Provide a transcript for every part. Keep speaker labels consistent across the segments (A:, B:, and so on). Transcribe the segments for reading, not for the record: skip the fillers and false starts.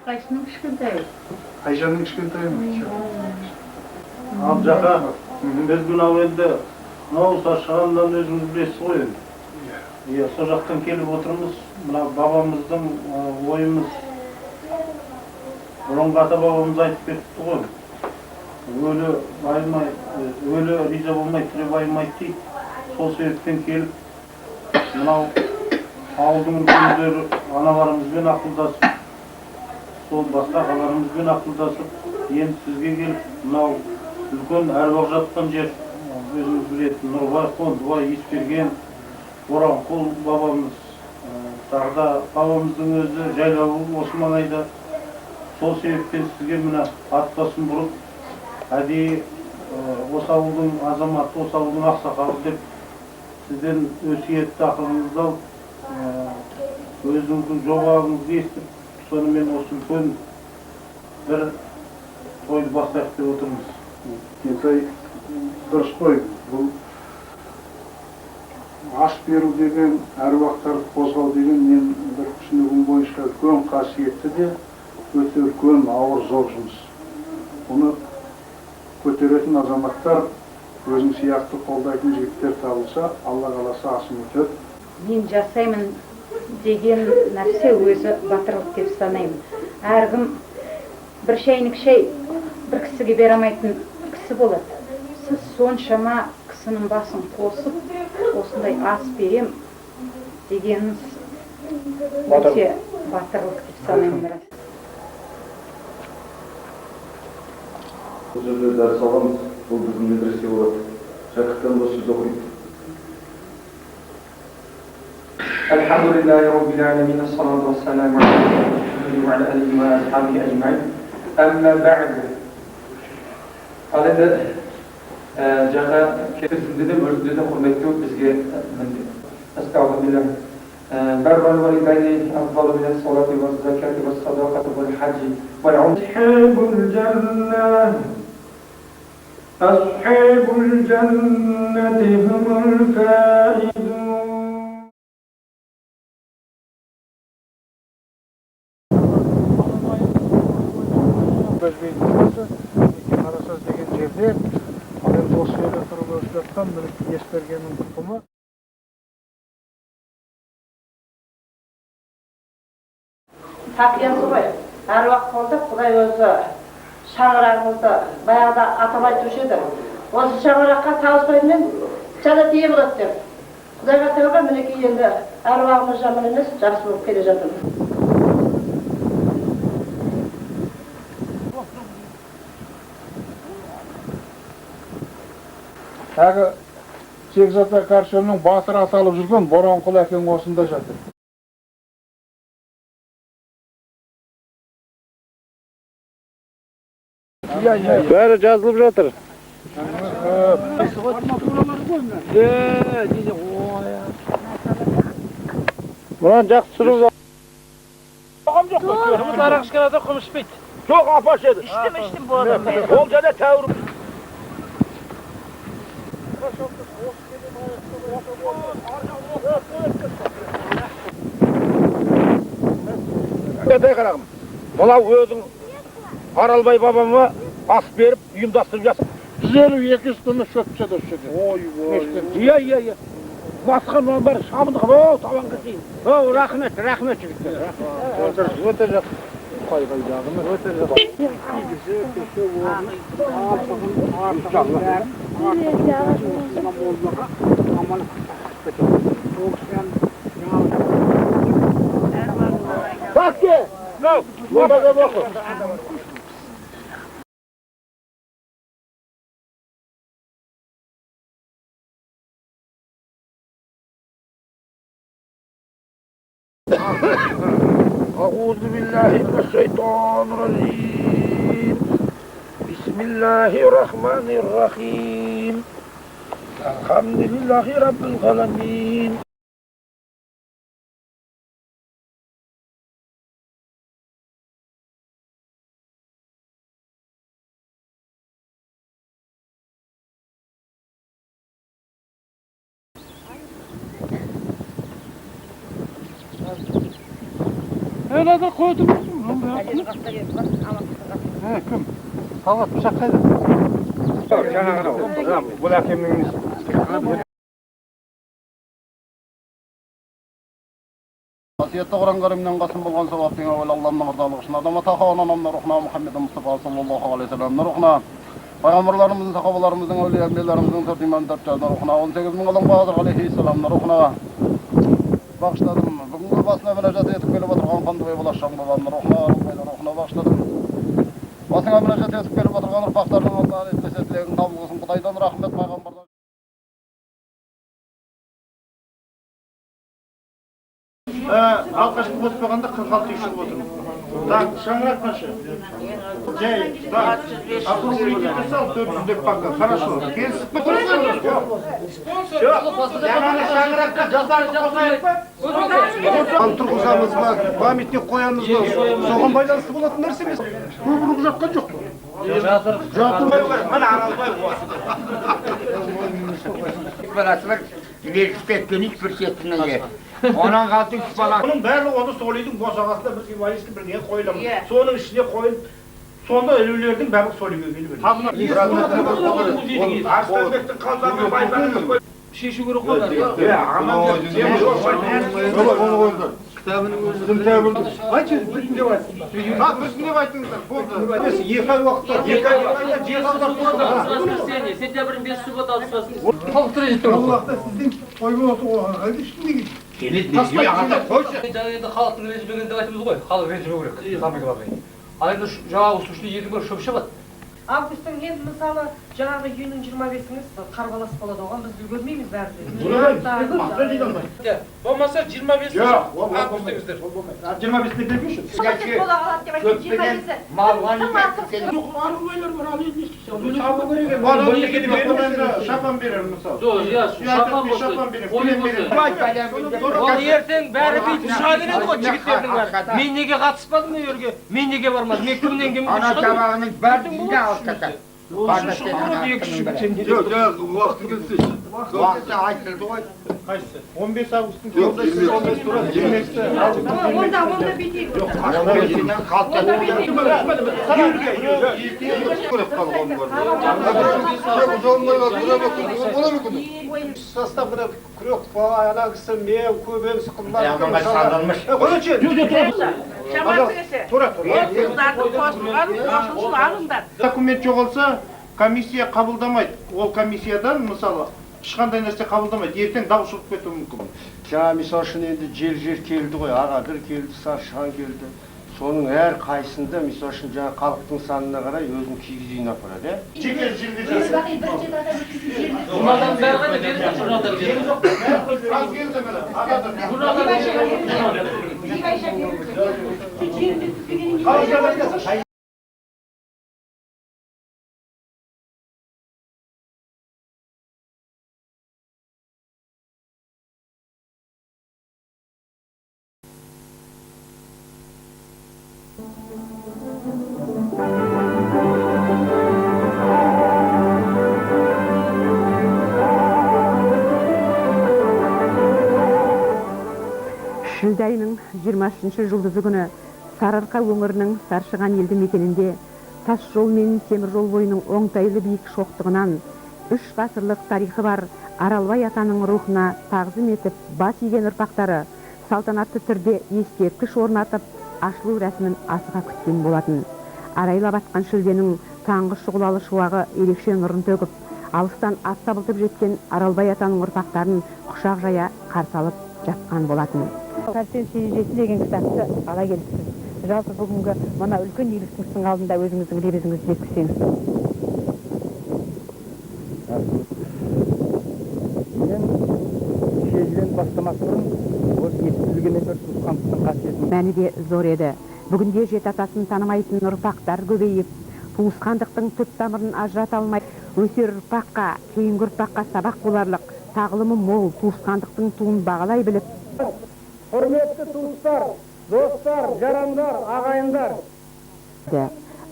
A: Қайсының кішкентай?
B: Айжанның кішкентайы.
C: Ал жақа, біз мынау енді мынау шашығаннан өзіңіз білесіз ғой енді. Иә, сол жақтан келіп отырмыз. Мына бабамыздың ойымыз, бұрынғы ата бабамыз айтып кетті ғой. Өлі риза болмай, тірі байымайды дейді. Сол себептен келіп, мынау ауылдың үлкендері аналарымызбен ақылдасып, сол басқа ағаларымызбен ақылдасып, енді сізге келіп, мынау үлкен әруақ жатқан жер, өзіңіз білетін Нұрбай, Қондыбай, Есберген, Боранқұл бабамыз, тағы да бабамыздың өзі жайлауы осы маңайда. Сол себептен сізге мына ат басын бұрып, әдейі осы ауылдың азаматы, осы ауылдың ақсақалы деп сізден өсиетті ақылыңызды алып, өзіңіздің жобаларыңызды естіп, сонымен осы үлкен бір тойды бастайық деп отырмыз.
B: Кентай дұрыс қой. Бұл ас беру деген, әруақтарды қозғау деген мен бір түсінігім бойынша үлкен қасиетті де өте үлкен ауыр зор жұмыс. Оны көтеретін азаматтар, өзің сияқты қолдайтын жігіттер табылса, Алла қаласа асым өтеді.
A: Мен жасаймын деген нәрсе өзі батырлық деп санаймын. Әркім бір шайнек шай бір кісіге бере алмайтын кісі болады. Сіз соншама кісінің басын қосып, осындай ас берем дегеніңіз өте батырлық деп санаймын.
D: Бұл жерде дәріс аламыз, бұл біздің медресе болады. Шәкірттен осы жерде оқиды.
E: Alhamdulillahi Rabbil Alamin, as-salatu was-salamu ala Muhammadin wa ala alihi wa ashabihi ajma'in. Amma ba'd. Alada jaqa kesinde de özünde de hürmetli bizge estağfurullah. Barral validayni afdalu min as-salati was-zakati was-sadaqati wal-hajji wal-umrah. Ashabul jannah Ashabul jannati humul faizun.
B: Қарасаз деген жерде, ал енді осы жерде тұрып өсіп жатқан Есбергеннің тұқымы.
F: Тақиясы ғой, әруақ болды, Құдай өзі шаңырағымызды баяғыда атап айтушы еді. Осы шаңыраққа табыспаймен жада тие болады деп. Құдайға тәуба, мінекей енді әруағымыз жаман емес, жақсы болып келе жатырмыз.
B: Әгі Шекзата Каршемнің батыр аталып жүрген Боранқұл әкең осында жатыр.
C: Бәрі жазылып жатыр. Бұдан жақсы тұрып
G: Оғам жоқ. Қымыз арақ ішкен адам қымыз ішпейді. Жоқ, апаш еді. Іштім болдым. Ол және тәуірім. Қандай қарағым, мынау өзің Аралбай бабама ас беріп, ұйымдастырып жатыр.
B: 150-200 тонна шөп түседі осы жерде.
G: Иә. Басқаннан бәрі шабындық, табанға кейін. Рахмет жігіттер.
B: Өте жақсы. Қай жағымыз өте жақсы.
G: Bakki! Burada da bakın. أعوذ بالله من الشيطان الرجيم بسم الله الرحمن الرحيم الحمد لله رب العالمين
B: Öyle de koydum. Кім? Талғат пышақ қайда? Бұл әкемнің несі. Vasiyette Kur'an Kerim'den kasım bulgan sevaptığına ve Allah'ın mağırdalığı için adama takağına namna ruhna Muhammed'in Mustafa sallallahu aleyhi ve sellem'in ruhna Peygamberlerimizin, sahabalarımızın, evliya-emniyelerimizin, dört iman dörtçağına ruhna 18 bin olan Bahadır aleyhisselam'ın ruhna bağışladım. Bugün basına münecat etip gelip oturgan kandı ve bulaşan babamın ruhna bağışladım. Basına münecat etip gelip oturgan ırpaklarının Allah'ın etkesetlerini tabılgısın. Kudaydan rahmet Peygamberden.
C: Алқашқы қоспағанда 46 үй шығып отырмыз. Так, шаңырақ қанша? Жай, так. Округлите сал 400 деп баққа. Хорошо. Келісіп тұрсың? Жоқ. Жаңағы шаңыраққа жастарды қосайық па? Тұрғызамыз ба? Памятник қоямыз ба? Соған байланысты болатын нәрсе емес. Көбірек жатқан жоқ. Жатыр. Мына Аралбай
H: Баласылар велосипедпен hiçbir şeysinden yer. Ondan kaldı 3 bala.
C: Onun bәрі оны солидың босағасында бір символистік бірдеңе қойыламыз. Соның ішіне қойылып, сонда өлілердің бәрі солиге келіп Арыстанбектің қалдарына байбарымыз қойып.
G: Шешу керек қой.
B: Кітабының өзі. Айтшы, біртіндеп айтыңыздар. Біртіндеп айтыңыздар. Болды. Екі ай уақытта.
G: Сентябрьдің 5 суббота алысасыз.
B: Аллахта сіздің қойып отырған әлде ешкімге келді.
H: Келеді неге ағата қойшы.
G: Енді халықтың ренжімеген деп айтымыз ғой. Халық ренжімеу керек. Ал енді жаңағы осы үште екі бір шөп шығады.
F: Августтың енді мысалы жаңағы үйінің 25-іңіз қарбалас болады оған біз үлгермейміз бәрі.
G: Болмаса 25 августыңыздар.
C: 25-те бермеші. Шапан берер мысалы.
G: Ол ертең бәрі бүйтіп шыға келеді ғой жігіттердің бәрі. Мен неге қатыспадым ол жерге? Мен неге бармадым? Мен кімнен кімге
H: Ana
G: шығадым?
H: tabağının berdinde alt kata. Vakti açıldı koy.
C: Қайсысы? 15 августтың 15 тура 25-те.
F: Онда бүйтейік.
H: Beşinden kalktı.
B: Составында күрек ана кісі мен көбен сықылмақ.
H: Sandırmış.
C: Документ жоғалса, комиссия қабылдамайды. Ол комиссиядан, мысалы, ешқандай нәрсе қабылдамайды. Ертең дау шығып кетуі мүмкін.
B: Жаңа мисал үшін енді жер келді ғой, Ағадыр келді, Саршыған келді. Соның әр қайсында мисал үшін жаңа халықтың санына қарай өзінің кигіз үйін апарады, иә?
C: Жеке жерде
G: Журналдың бәрі қайда келді? Журналдар келді.
C: Аз келді міне, Ағадыр.
I: Шілде айының 23 жұлдызы күні Сарыарқа өңірінің Саршыған елді мекенінде тас жол мен темір жол бойының оңтайлы биік шоқтығынан 3 ғасырлық тарихы бар Аралбай атаның рухына тағзым етіп бас иген ұрпақтары салтанатты түрде ескерткіш орнатып ашылу рәсімін асыға күткен болатын. Арайлап атқан шілденің таңғы шұғылалы шуағы ерекше нұрын төгіп, алыстан ат табылтып жеткен Аралбай атаның ұрпақтарын құшақ жая қарсы алып жатқан болатын. Сәрсен шежіресі деген кітапты ала келіпсіз. Жалпы бүгінгі мына үлкен иеліктің алдында өзіңіздің лебізіңізді жеткізсеңіз.
J: Мен шежірен бастамасының осы естілгеннен бір туысқандықтың қасиетін.
I: Мәні де зор еді. Бүгінде жет атасын танымайтын ұрпақтар көбейіп, туысқандықтың түп тамырын ажырата алмай, өсер ұрпаққа, кейінгі ұрпаққа сабақ боларлық, тағылымы мол туысқандықтың туын бағалай біліп,
J: Құрметті туыстар, достар, жарандар, ағайындар.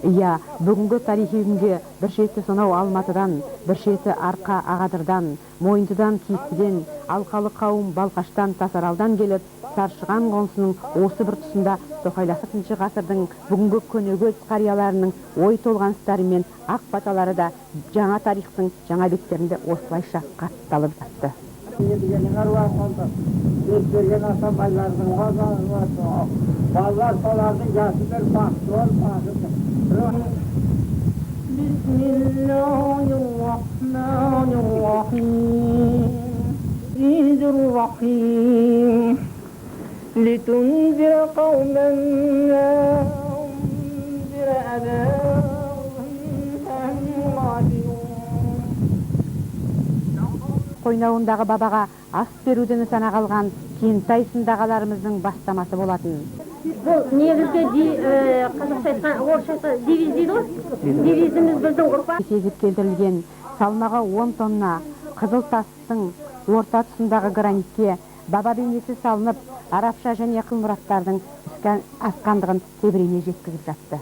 I: Иә, бүгінгі тарихи күнге бір шеті сонау Алматыдан, бір шеті Арқа Ағадырдан, Мойындыдан, Киіктіден, алқалы қауым Балқаштан, Тасаралдан келіп, Саршыған қонысының осы бір тұсында 9 ғасырдың бүгінгі көнегөз қарияларының ой толғаныстары мен ақ баталары да жаңа тарихтың жаңа беттерінде осылайша қатталып жатты.
J: Ballar solardı, yaşıdır, baktır, Bismillahirrahmanirrahim. لتنذر قوما ما أنذر آباؤهم فهم غافلون.
I: Қойнауындағы бабаға ас беруден сана қалған Кентай сындағаларымыздың бастамасы болатын.
K: Бұл негізгі қазақша айтқан, орысша айтқан девиз дейді ғой. Девизіміз біздің ұрпақ.
I: Сезіп келтірілген салмағы 10 тонна қызыл тастың орта тұсындағы гранитке баба бейнесі салынып, арабша және қылмұраттардың асқандығын тебірене жеткізіп жатты.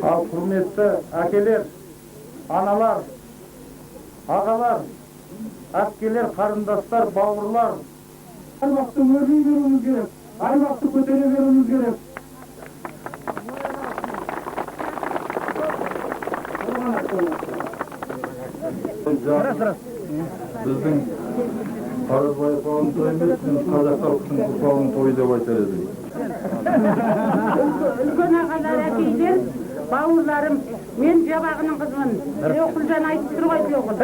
C: Ал құрметті әкелер, аналар, ағалар, әпкелер, қарындастар, бауырлар, аймақты өрін беруіміз керек, аймақты көтере беруіміз керек.
D: Біздің Қарабай қауым той емес, қазақ халқының ұрпағының тойы деп айтар едік.
A: Үлкен ағалар, әкелер, бауырларым, мен жабағының қызымын. Тілеуқұлжан айтып тұр ғой Тілеуқұл.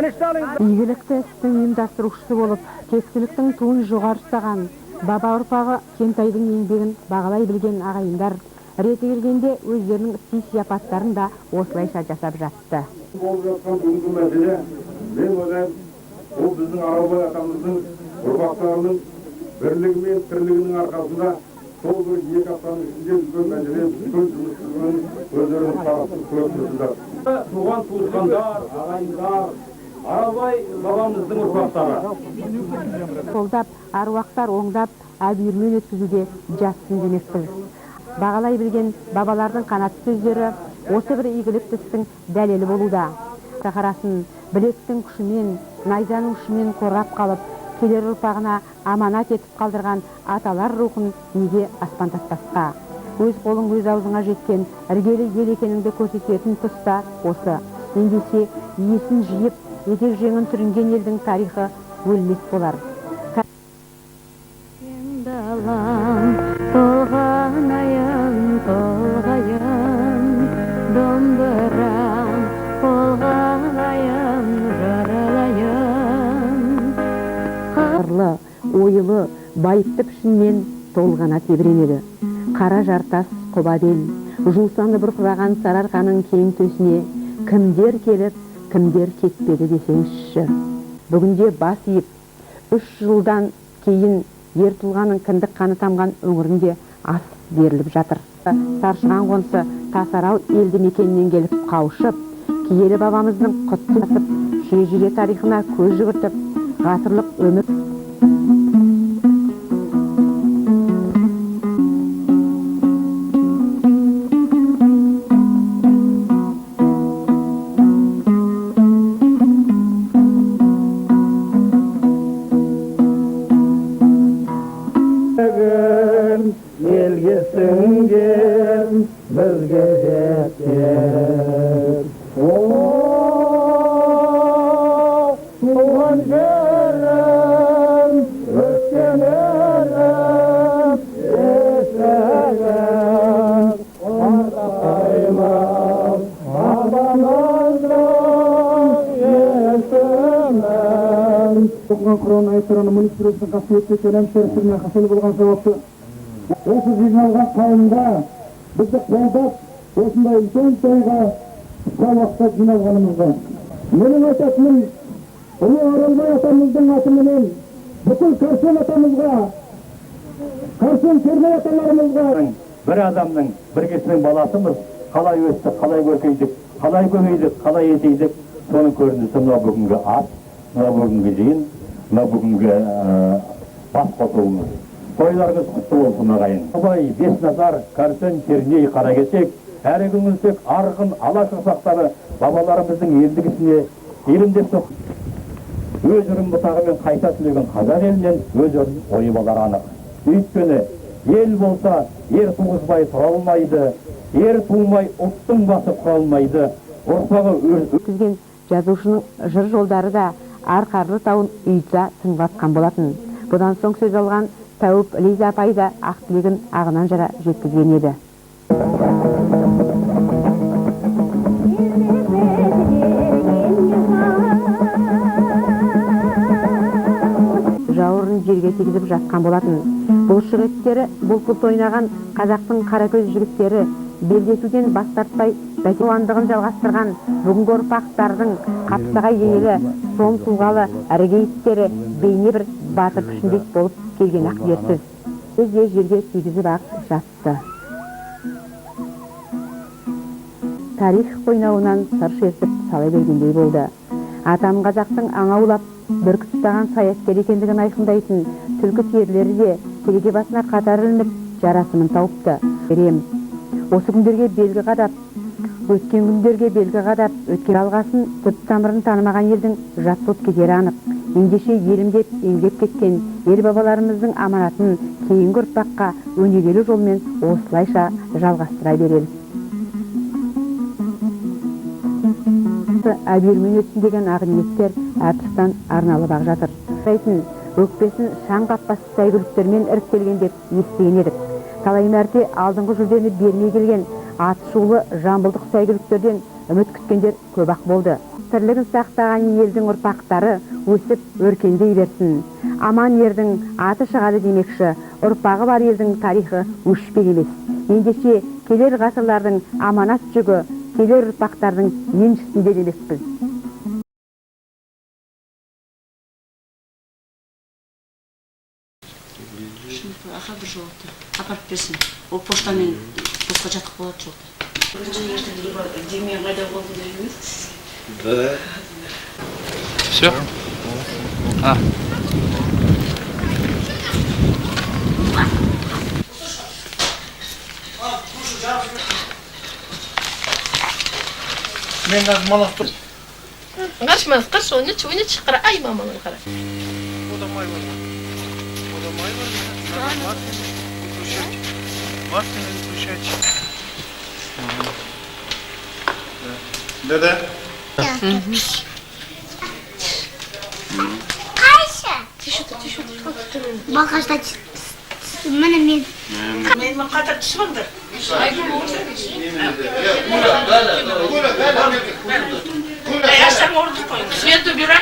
I: Игілікті істің ұйымдастырушысы болып, кескіліктің туын жоғары ұстаған баба ұрпағы Кентайдың еңбегін бағалай білген ағайындар реті келгенде өздерінің сый-сияпаттарын да осылайша жасап жатты.
D: Болып жатқан бүгінгі мәселе, мен ойлаймын, ол біздің Аралбай атамыздың ұрпақтарының бірлігі мен тірлігінің арқасында сол бір 2 аптаның ішінде үлкен мәселе, үлкен жұмыссызбен өздерінің тарапын көріп тұрсыздар. Туған туысқандар, ағайындар, Аралбай бабамыздың ұрпақтары.
I: Қолдап, аруақтар оңдап, әбүйірмен өткізуде жатсын демекпіз. Бағалай білген бабалардың қанатты сөздері осы бір игілікті істің дәлелі болуда. Сахарасын білектің күшімен, найзаның ұшымен қорғап қалып, келер ұрпағына аманат етіп қалдырған аталар рухын неге аспандатпасқа. Өз қолың өз аузыңа жеткен іргелі ел екеніңді көрсететін тұста осы. Ендесе иесін жиып, етек жеңін түрінген елдің тарихы өлмес болар. Ойлы, байыпты пішінмен толғана тебіренеді. Қара жартас Қобабел, жусаны бұрқыраған Сарыарқаның кең төсіне кімдер келіп, кімдер кетпеді десеңізші. Бүгінде бас иіп, 3 жылдан кейін ер тұлғаның кіндік қаны тамған өңірінде ас беріліп жатыр. Саршыған қонысы Тасарал елді мекенінен келіп қауышып, киелі бабамыздың құтты асып, шежіре тарихына көз жүгіртіп, ғасырлық өмір
B: Құран айтыраны муниципалитеттің қасиетті келем шерістеріне қасел болған жауапты. Осы жиналған қауымға бізді қолдап, осындай үлкен тойға қысқа уақытта жиналғанымызға. Менің айтатыным, ұлы Аралбай атамыздың атыменен бүкіл Кәрсен атамызға, Кәрсен Керней аталарымызға.
J: Бір адамның, бір кісінің баласымыз қалай өстік, қалай көркейдік, қалай көбейдік, қалай етейдік, соның көрінісі мына бүгінгі ас, мына бүгінгі жиын. мына бүгінгі бас қосуымыз. Тойларыңыз құтты болсын ағайын. Абай, Бесназар, Кәрсен, Керней, Қаракесек, әрі көңілсек, Арғын, Алаш ұрпақтары бабаларымыздың елдігісіне еріндеп соқ. Өз үрін бұтағымен қайта түлеген қазақ елінен өз өрін ойып алар анық. Өйткені ел болса, ер туғызбай тұра алмайды, ер туылмай ұлттың басы құра алмайды. Ұрпағы
I: өткізген жазушының жыр жолдары да Арқарлы тауын үйітса сыңғатқан болатын. Бұдан соң сөз алған Тәуіп Лиза апай да ақ тілегін ағынан жара жеткізген еді. Жауырын жерге тигізіп жатқан болатын. Бұл жігіттері бұлпұлт ойнаған қазақтың қаракөз жігіттері белдесуден бас тартпай бәсекелестігін жалғастырған бүгінгі ұрпақтардың қапсағай денелі, сом тұлғалы әргейттері бейне бір батыр пішіндес болып келген ақ ерсіз. Өзде жерге тигізіп ақ жатты. Тарих қойнауынан сыр шертіп сала бергендей болды. Атам қазақтың аңаулап бүркіт ұстаған саяскер екендігін айқындайтын түлкі терілері де кереге басына қатар ілініп жарасымын тауыпты. Берем, осы күндерге белгі қадап, өткен күндерге белгі қадап, өткен алғасын түп тамырын танымаған елдің жат болып кетері анық. Ендеше елім деп еңбек кеткен ел бабаларымыздың аманатын кейінгі ұрпаққа өнегелі жолмен осылайша жалғастыра берелік. Әбермен өтсін деген ақ ниеттер әр тұстан арналып ақ жатыр. Өкпесін шаң қаппас сәйгүліктермен іріктелген деп естіген едік. Талай мәрте алдыңғы жүлдені бермей келген аты шулы жамбылдық сәйгүліктерден үміт күткендер көп ақ болды. Тірлігін сақтаған елдің ұрпақтары өсіп өркендей берсін. Аман ердің аты шығады демекші, ұрпағы бар елдің тарихы өшпек емес. Ендеше келер ғасырлардың аманат жүгі келер ұрпақтардың еншісінде демекпіз.
L: Аха бір жолды апарып берсін. Ол поштамен босқа жатық болады жолда. Демен қайда болды дейміз?
M: Да. Все? А.
C: Мен қазір малақ тұр.
N: Қашмaz, қаш, ойны шықыра, ай маманың қара.
C: Ода май бар. Ода май бар. Мартин, выключать. Мартин, выключать. Да-да.
O: Қайшы? Тише. Бақашта міне мен.
F: Мен қатар түсіп аңдар. Аяштан орды қойыңыз. Светті бюра.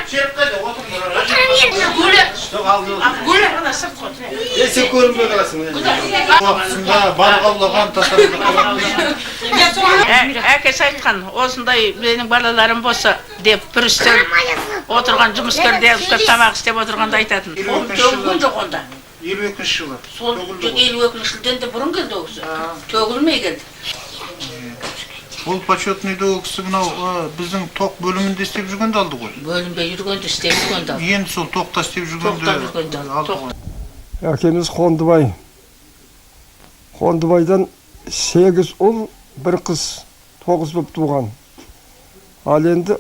F: Гүлі. Ана сырт қой.
C: Сен көрінбей қаласың. Уақытысында балық аулаған
F: Әкесі айтқан, осындай менің балаларым болса деп бір үстел отырған жұмыскер деп тамақ істеп отырғанда айтатын. Ол төгілген жоқ онда.
C: 52 жылы.
F: Сол 52 жылдан да бұрын келді ол кісі. Төгілмей келді.
C: Ол почетныйды ол кісі мынау біздің тоқ бөлімінде істеп жүргенде алды ғой.
F: Бөлімде жүргенде істеп жүргенде алды.
C: Енді сол тоқта істеп жүргенде алды ғой.
P: Әкеміз Қондыбай. Қондыбайдан 8 ұл, 1 қыз, 9 болып туған. Ал енді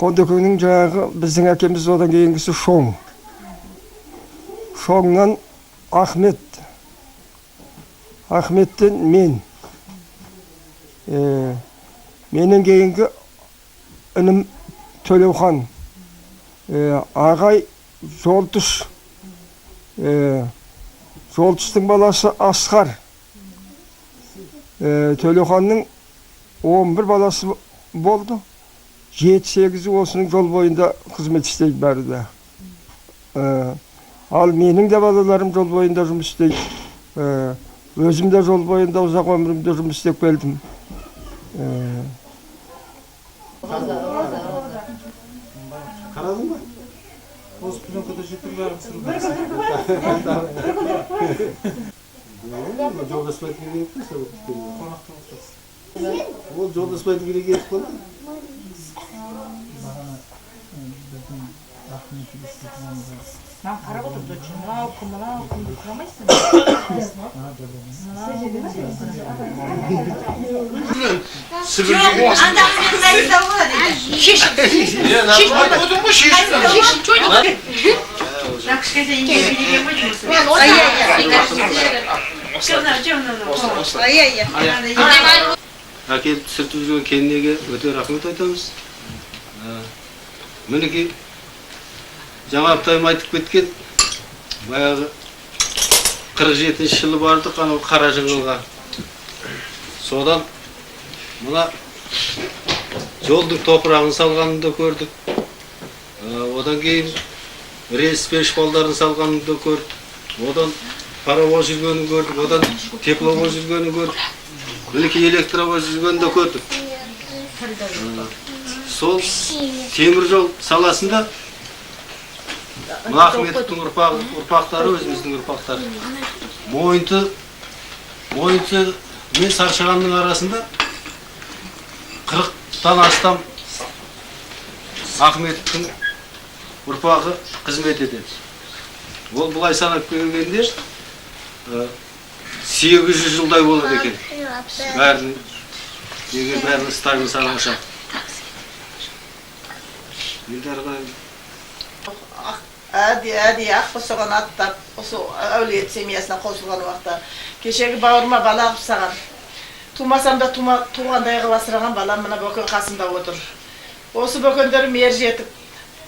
P: Қондыкөңнің жаңағы біздің әкеміз одан кейінгісі Шоң. Шоңнан Ахмет. Ахметтен мен. Менен кейінгі інім Төлеухан. Ағай Жолтыш. Жолтыстың баласы Асқар. Төлеуханның 11 баласы болды. 7-8-і осының жол бойында қызмет істейді бәрі де. Ал менің де балаларым жол бойында жұмыс істейді. Өзім де жол бойында ұзақ өмірімде жұмыс істеп келдім.
C: Қарадың ба? Осы пленкада жетіп бәрін сұрды. Жолдаспайтын керек пе? Ол жолдаспайтын керек еді қой.
L: Маған қарап отырды, мынау кімді сұрамайсың.
Q: Әкеліп түсіртіп жүрген келінеге өте рахмет айтамыз. Мінекей жаңа аптайым айтып кеткен, баяғы 47-ші жылы бардық анау қара жыңғылға. Содан мына жолдың топырағын салғанын да көрдік. Одан кейін рельспен шпалдарын салғанын да көрдік. Одан паровоз жүргенін көрдік, одан тепловоз жүргенін көрдік. Мінекей электровоз жүргенін да көрдік. Сол темір жол саласында Ахметовтың ұрпақтары, өзіміздің ұрпақтары. Мойынты мен Саршағанның арасында 40-тан астам Ахметовтың ұрпағы қызмет етеді. Ол бұлай санап келгенде 800 жылдай болады екен. Бәрінің стайын санауша.
F: Әді ақпы соған аттап, осы әулет семиясына қосылған уақытта. Кешегі бауырыма бала қып саған. Тумасам да туғандай қып асыраған балам мына бөкен қасымда отыр. Осы бөкендерім ер жетіп,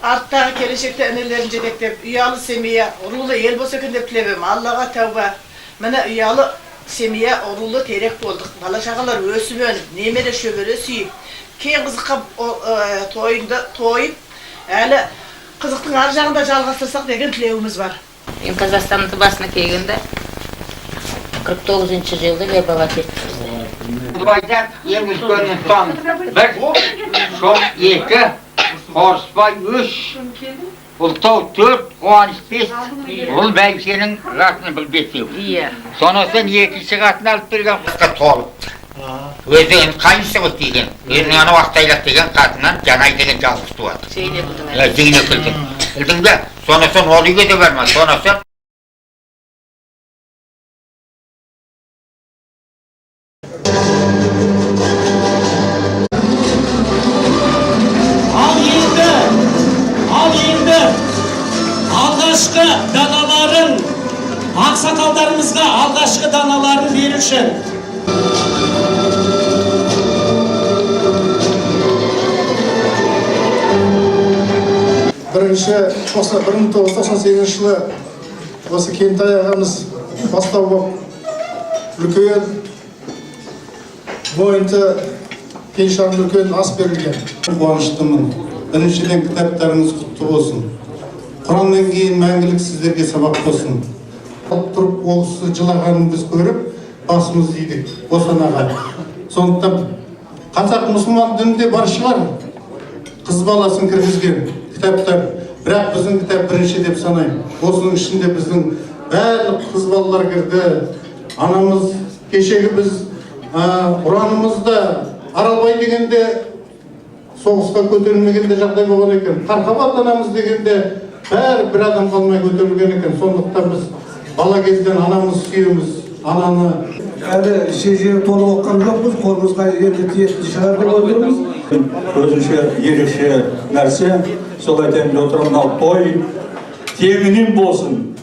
F: арттағы келешекте інелерін жетектеп, ұялы семия, рулы ел болса екен деп тілебем. Аллаға тәуба. Міне ұялы семия, рулы терек болдық. Бала шағалар өсіп өніп, немере шөбере сүйіп, кейін қызыққа тойып, әлі қызықтың ар жағында жалғастырсақ деген тілеуіміз бар.
R: Мен Қазақстанды басына келгенде 49-ші жылды мен бала кетті.
H: Құлбайдан ең үлкеннің сон 1, Шом 2, Қорысбай 3, Ұлтау 4, Қуаныш 5, бұл бәйбішенің қатын Білбесеу. Сонысын екінші қатын алып берген қысқа толып. Өзінің қайынсы бұд деген, өзінің ана уақытайлақ деген қатынан Жанай деген жалғыз туады. Зейне күлдің. Білдің бе? Сонысын ол үйге де барма, сонысын.
G: Ал енді алғашқы даналарын, ақсақалдарымызға алғашқы даналарын беруші.
S: Бірінші 1998 жылы осы Кентай ағамыз бастау болып, үлкен мойынты пеншағын үлкен ас берілген. Қуаныштымын. Біріншіден кітаптарыңыз құтты болсын. Құраннан кейін мәңгілік сіздерге сабақ болсын. Тұрып оқысы жылағанын біз көріп, басымыз дейдік Босанаға. Сондықтан қазақ мұсылман дінінде бар шығар. Қыз баласын кіргізген кітаптар, бірақ біздің кітап бірінші деп санаймын. Осының ішінде біздің барлық қыз балалар кірді. Анамыз кешегі біз ұранымызда Аралбай дегенде соғысқа көтерілмегенде жағдай болған екен. Қарқабат анамыз дегенде бәрі бір адам қалмай көтерілген екен. Сондықтан біз бала кезден анамыз сүйеміз, ананы.
T: Әлі шежері толық оққан жоқпыз, қолымызға енді тиетін шығарып отырмыз.
J: Өзінше ерекше нәрсе, сол айтайын отырған той тегінен болсын.